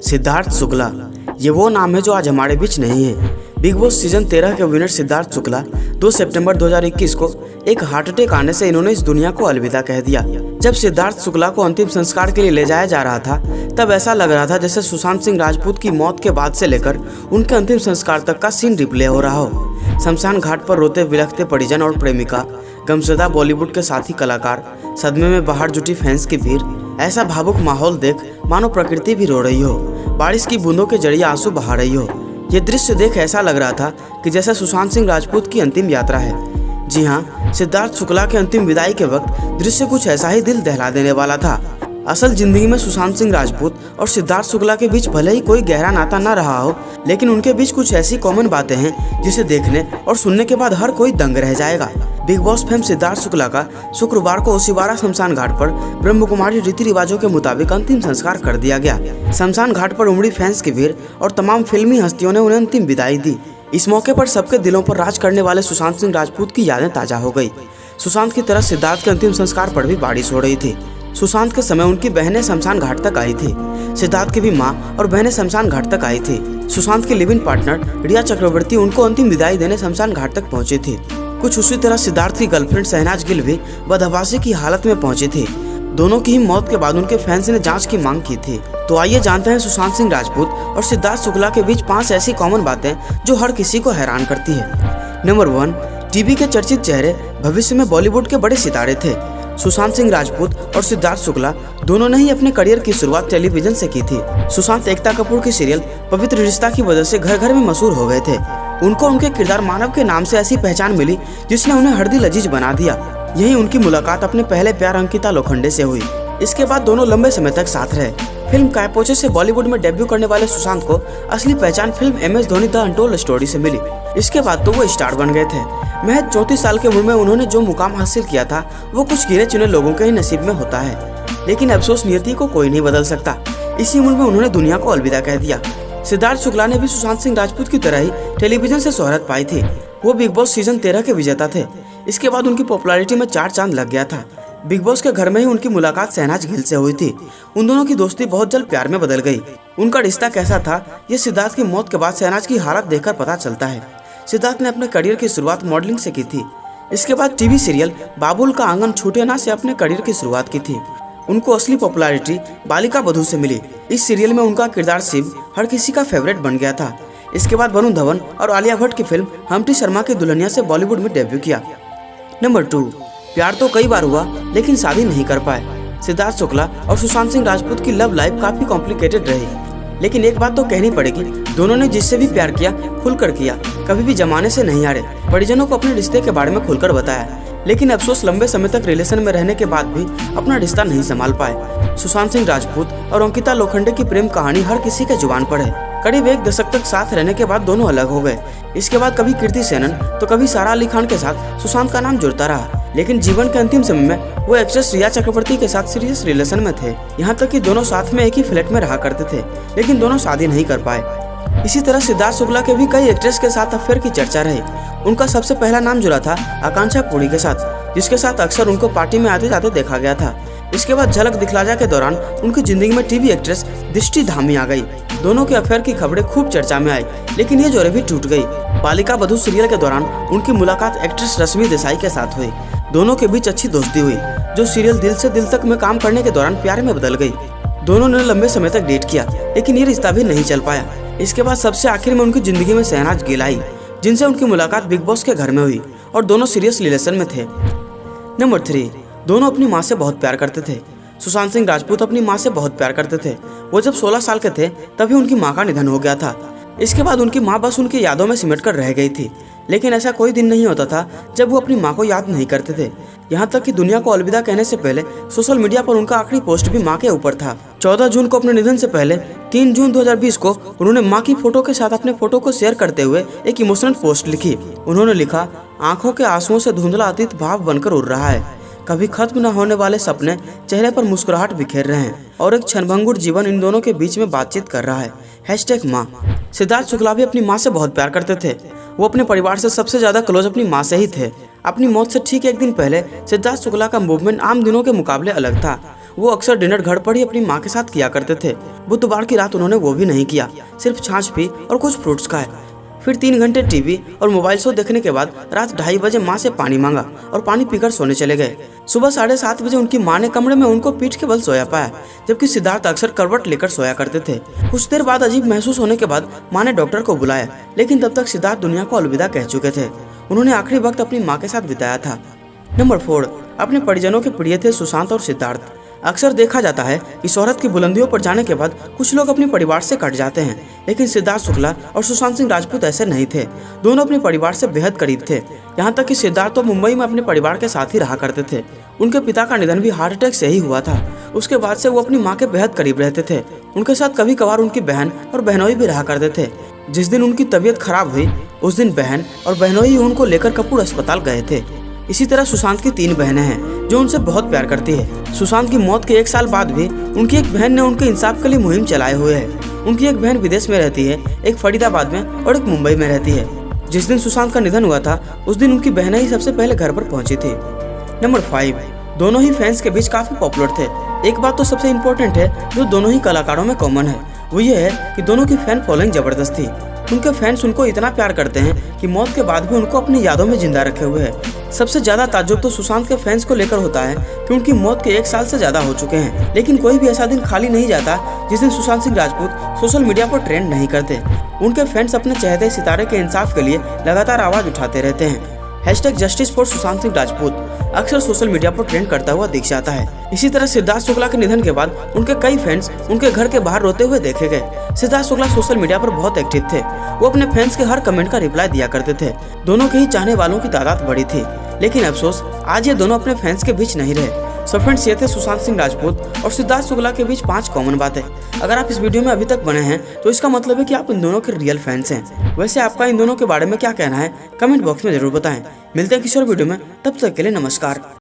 सिद्धार्थ शुक्ला, ये वो नाम है जो आज हमारे बीच नहीं है। बिग बॉस सीजन 13 के विनर सिद्धार्थ शुक्ला 2 सितंबर 2021 को एक हार्ट अटैक आने से इन्होंने इस दुनिया को अलविदा कह दिया। जब सिद्धार्थ शुक्ला को अंतिम संस्कार के लिए ले जाया जा रहा था, तब ऐसा लग रहा था जैसे सुशांत सिंह राजपूत की मौत के बाद से लेकर उनके अंतिम संस्कार तक का सीन रिप्ले हो रहा हो। शमशान घाट पर रोते बिलखते परिजन और प्रेमिका, गमशदा बॉलीवुड के साथी कलाकार, सदमे में बाहर जुटी फैंस की भीड़, ऐसा भावुक माहौल देख मानो प्रकृति भी रो रही हो, बारिश की बूंदों के जरिए आंसू बहा रही हो। ये दृश्य देख ऐसा लग रहा था कि जैसे सुशांत सिंह राजपूत की अंतिम यात्रा है। जी हाँ, सिद्धार्थ शुक्ला के अंतिम विदाई के वक्त दृश्य कुछ ऐसा ही दिल दहला देने वाला था। असल जिंदगी में सुशांत सिंह राजपूत और सिद्धार्थ शुक्ला के बीच भले ही कोई गहरा नाता न रहा हो, लेकिन उनके बीच कुछ ऐसी कॉमन बातें हैं जिसे देखने और सुनने के बाद हर कोई दंग रह जाएगा। Big boss fame Siddharth Shukla का शुक्रवार को ओसिवारा शमशान घाट पर ब्रह्म कुमारी रीति रिवाजों के मुताबिक अंतिम संस्कार कर दिया गया। शमशान घाट पर उमड़ी फैंस की भीड़ और तमाम फिल्मी हस्तियों ने उन्हें अंतिम विदाई दी। इस मौके पर सबके दिलों पर राज करने वाले सुशांत सिंह राजपूत की यादें ताजा हो गई। सुशांत की तरह सिद्धार्थ के अंतिम संस्कार पर भी बारिश हो रही थी। सुशांत के समय उनकी बहनें शमशान घाट तक आई थी। सिद्धार्थ की भी मां और बहनें शमशान घाट तक आई थी। सुशांत की लिव इन पार्टनर रिया चक्रवर्ती उनको अंतिम विदाई देने शमशान घाट तक पहुंची थी। कुछ उसी तरह सिद्धार्थ की गर्लफ्रेंड शहनाज गिल भी बदहवासी की हालत में पहुंची थी। दोनों की ही मौत के बाद उनके फैंस ने जांच की मांग की थी। तो आइए जानते हैं सुशांत सिंह राजपूत और सिद्धार्थ शुक्ला के बीच 5 ऐसी कॉमन बातें जो हर किसी को हैरान करती है। नंबर 1, टीवी के चर्चित चेहरे भविष्य में बॉलीवुड के बड़े सितारे थे। सुशांत सिंह राजपूत और सिद्धार्थ शुक्ला दोनों ने ही अपने करियर की शुरुआत टेलीविजन से की थी। सुशांत एकता कपूर की सीरियल पवित्र रिश्ता की वजह से घर घर में मशहूर हो गए थे। उनको उनके किरदार मानव के नाम से ऐसी पहचान मिली जिसने उन्हें हरदी लजीज बना दिया। यही उनकी मुलाकात अपने पहले प्यार अंकिता लोखंडे से हुई। इसके बाद दोनों लंबे समय तक साथ रहे। फिल्म कायपोचे से बॉलीवुड में डेब्यू करने वाले सुशांत को असली पहचान film MS Dhoni the untold story से मिली। इसके बाद तो वो स्टार बन गए थे। महज 34 साल की उम्र में उन्होंने जो मुकाम हासिल किया था वो कुछ गिने चुने लोगों के ही नसीब में होता है। लेकिन अफसोस नियति को कोई नहीं बदल सकता। इसी उम्र में उन्होंने दुनिया को अलविदा कह दिया। सिद्धार्थ शुक्ला ने भी सुशांत सिंह राजपूत की तरह ही टेलीविजन से शोहरत पाई थी। वो बिग बॉस सीजन 13 के विजेता थे। इसके बाद उनकी पॉपुलैरिटी में 4 चांद लग गया था। बिग बॉस के घर में ही उनकी मुलाकात शहनाज गिल से हुई थी। उन दोनों की दोस्ती बहुत जल्द प्यार में बदल गई। उनका रिश्ता कैसा था ये सिद्धार्थ की मौत के बाद शहनाज की हालत देखकर पता चलता है। सिद्धार्थ ने अपने करियर की शुरुआत मॉडलिंग से की थी। इसके बाद टीवी सीरियल बाबुल का आंगन छूटे ना से अपने करियर की शुरुआत की थी। उनको असली पॉपुलैरिटी बालिका बधू से मिली। इस सीरियल में उनका किरदार शिव हर किसी का फेवरेट बन गया था। इसके बाद वरुण धवन और आलिया भट्ट की फिल्म हम्प्टी शर्मा की दुल्हनिया से बॉलीवुड में डेब्यू किया। नंबर 2, प्यार तो कई बार हुआ लेकिन शादी नहीं कर पाए। सिद्धार्थ शुक्ला और सुशांत सिंह राजपूत की लव लाइफ काफी कॉम्प्लिकेटेड रही, लेकिन एक बात तो कहनी पड़ेगी, दोनों ने जिससे भी प्यार किया खुलकर किया, कभी भी जमाने से नहीं हारे। परिजनों को अपने रिश्ते के बारे में खुलकर बताया, लेकिन अफसोस लंबे समय तक रिलेशन में रहने के बाद भी अपना रिश्ता नहीं संभाल पाए। सुशांत सिंह राजपूत और अंकिता लोखंडे की प्रेम कहानी हर किसी के जुबान पर है। करीब 1 दशक तक साथ रहने के बाद दोनों अलग हो गए। इसके बाद कभी कीर्ति सेनन तो कभी सारा अली खान के साथ सुशांत का नाम जुड़ता रहा, लेकिन जीवन के अंतिम समय में वो एक्ट्रेस रिया चक्रवर्ती के साथ सीरियस रिलेशन में थे। यहाँ तक कि दोनों साथ में एक ही फ्लैट में रहा करते थे, लेकिन दोनों शादी नहीं कर पाए। इसी तरह सिद्धार्थ शुक्ला के भी कई एक्ट्रेस के साथ अफेयर की चर्चा रही। उनका सबसे पहला नाम जुड़ा था आकांक्षा पुरी के साथ, जिसके साथ अक्सर उनको पार्टी में आते जाते देखा गया था। इसके बाद झलक दिखला जा के दौरान उनकी जिंदगी में टीवी एक्ट्रेस दृष्टि धामी आ गई। दोनों के अफेयर की खबरें खूब चर्चा में आई, लेकिन ये जोड़ी भी टूट गई। बालिका बधू सीरियल के दौरान उनकी मुलाकात एक्ट्रेस रश्मि देसाई के साथ हुई। दोनों के बीच अच्छी दोस्ती हुई, जो सीरियल दिल से दिल तक में काम करने के दौरान प्यार में बदल गई। दोनों ने लंबे समय तक डेट किया, लेकिन ये रिश्ता भी नहीं चल पाया। इसके बाद सबसे आखिर में उनकी जिंदगी में शहनाज गिल आई, जिनसे उनकी मुलाकात बिग बॉस के घर में हुई और दोनों सीरियस रिलेशन में थे। नंबर 3, दोनों अपनी माँ से बहुत प्यार करते थे। सुशांत सिंह राजपूत अपनी माँ से बहुत प्यार करते थे। वो जब 16 साल के थे तभी उनकी माँ का निधन हो गया था। इसके बाद उनकी माँ बस उनकी यादों में सिमट कर रह गई थी, लेकिन ऐसा कोई दिन नहीं होता था जब वो अपनी माँ को याद नहीं करते थे। यहाँ तक कि दुनिया को अलविदा कहने से पहले सोशल मीडिया पर उनका आखिरी पोस्ट भी माँ के ऊपर था। 14 जून को अपने निधन से पहले 3 जून 2020 को उन्होंने माँ की फोटो के साथ अपने फोटो को शेयर करते हुए एक इमोशनल पोस्ट लिखी। उन्होंने लिखा, आंखों के आंसुओं से धुंधला अतीत भाव बनकर उड़ रहा है। कभी खत्म न होने वाले सपने चेहरे पर मुस्कुराहट बिखेर रहे हैं और एक क्षणभंगुर जीवन इन दोनों के बीच में बातचीत कर रहा है। #माँ। सिद्धार्थ शुक्ला भी अपनी माँ से बहुत प्यार करते थे। वो अपने परिवार से सबसे ज्यादा क्लोज अपनी माँ से ही थे। अपनी मौत से ठीक 1 दिन पहले सिद्धार्थ शुक्ला का मूवमेंट आम दिनों के मुकाबले अलग था। वो अक्सर डिनर घर पर ही अपनी माँ के साथ किया करते थे। बुधवार की रात उन्होंने वो भी नहीं किया, सिर्फ छाछ पी और कुछ फ्रूट्स खाए। फिर 3 घंटे टीवी और मोबाइल शो देखने के बाद रात 2:30 बजे माँ से पानी मांगा और पानी पीकर सोने चले गए। सुबह 7:30 बजे उनकी माँ ने कमरे में उनको पीठ के बल सोया पाया, जबकि सिद्धार्थ अक्सर करवट लेकर सोया करते थे। कुछ देर बाद अजीब महसूस होने के बाद माँ ने डॉक्टर को बुलाया, लेकिन तब तक सिद्धार्थ दुनिया को अलविदा कह चुके थे। उन्होंने आखिरी वक्त अपनी माँ के साथ बिताया था। नंबर 4, अपने परिजनों के प्रिय थे सुशांत और सिद्धार्थ। अक्सर देखा जाता है कि शोहरत की बुलंदियों पर जाने के बाद कुछ लोग अपने परिवार से कट जाते हैं, लेकिन सिद्धार्थ शुक्ला और सुशांत सिंह राजपूत ऐसे नहीं थे। दोनों अपने परिवार से बेहद करीब थे, यहाँ तक कि सिद्धार्थ तो मुंबई में अपने परिवार के साथ ही रहा करते थे। उनके पिता का निधन भी हार्ट अटैक से ही हुआ था। उसके बाद से वो अपनी माँ के बेहद करीब रहते थे। उनके साथ कभी कभार उनकी बहन और बहनोई भी रहा करते थे। जिस दिन उनकी तबीयत खराब हुई उस दिन बहन और बहनोई उनको लेकर कपूर अस्पताल गए थे। इसी तरह सुशांत की 3 बहनें हैं जो उनसे बहुत प्यार करती है। सुशांत की मौत के 1 साल बाद भी उनकी एक बहन ने उनके इंसाफ के लिए मुहिम चलाए हुए है। उनकी एक बहन विदेश में रहती है, एक फरीदाबाद में और एक मुंबई में रहती है। जिस दिन सुशांत का निधन हुआ था उस दिन उनकी बहनें ही सबसे पहले घर पर पहुंची थी। नंबर 5, दोनों ही फैंस के बीच काफी पॉपुलर थे। एक बात तो सबसे इम्पोर्टेंट है जो दोनों ही कलाकारों में कॉमन है, वो ये है कि दोनों की फैन फॉलोइंग जबरदस्त थी। उनके फैंस उनको इतना प्यार करते हैं कि मौत के बाद भी उनको अपनी यादों में जिंदा रखे हुए हैं। सबसे ज्यादा ताज्जुब तो सुशांत के फैंस को लेकर होता है कि उनकी मौत के 1 साल से ज्यादा हो चुके हैं, लेकिन कोई भी ऐसा दिन खाली नहीं जाता जिस दिन सुशांत सिंह राजपूत सोशल मीडिया पर ट्रेंड नहीं करते। उनके फैंस अपने चहेते सितारे के इंसाफ के लिए लगातार आवाज उठाते रहते हैं। #जस्टिस फॉर सुशांत सिंह राजपूत अक्सर सोशल मीडिया पर ट्रेंड करता हुआ दिख जाता है। इसी तरह सिद्धार्थ शुक्ला के निधन के बाद उनके कई फैंस उनके घर के बाहर रोते हुए देखे गए। सिद्धार्थ शुक्ला सोशल मीडिया पर बहुत एक्टिव थे। वो अपने फैंस के हर कमेंट का रिप्लाई दिया करते थे। दोनों के ही चाहने वालों की तादाद बड़ी थी, लेकिन अफसोस आज ये दोनों अपने फैंस के बीच नहीं रहे। सो फ्रेंड्स, ये थे सुशांत सिंह राजपूत और सिद्धार्थ शुक्ला के बीच 5 कॉमन बातें। अगर आप इस वीडियो में अभी तक बने हैं तो इसका मतलब है कि आप इन दोनों के रियल फैंस हैं। वैसे आपका इन दोनों के बारे में क्या कहना है कमेंट बॉक्स में जरूर बताएं। मिलते हैं किसी और वीडियो में, तब तक के लिए नमस्कार।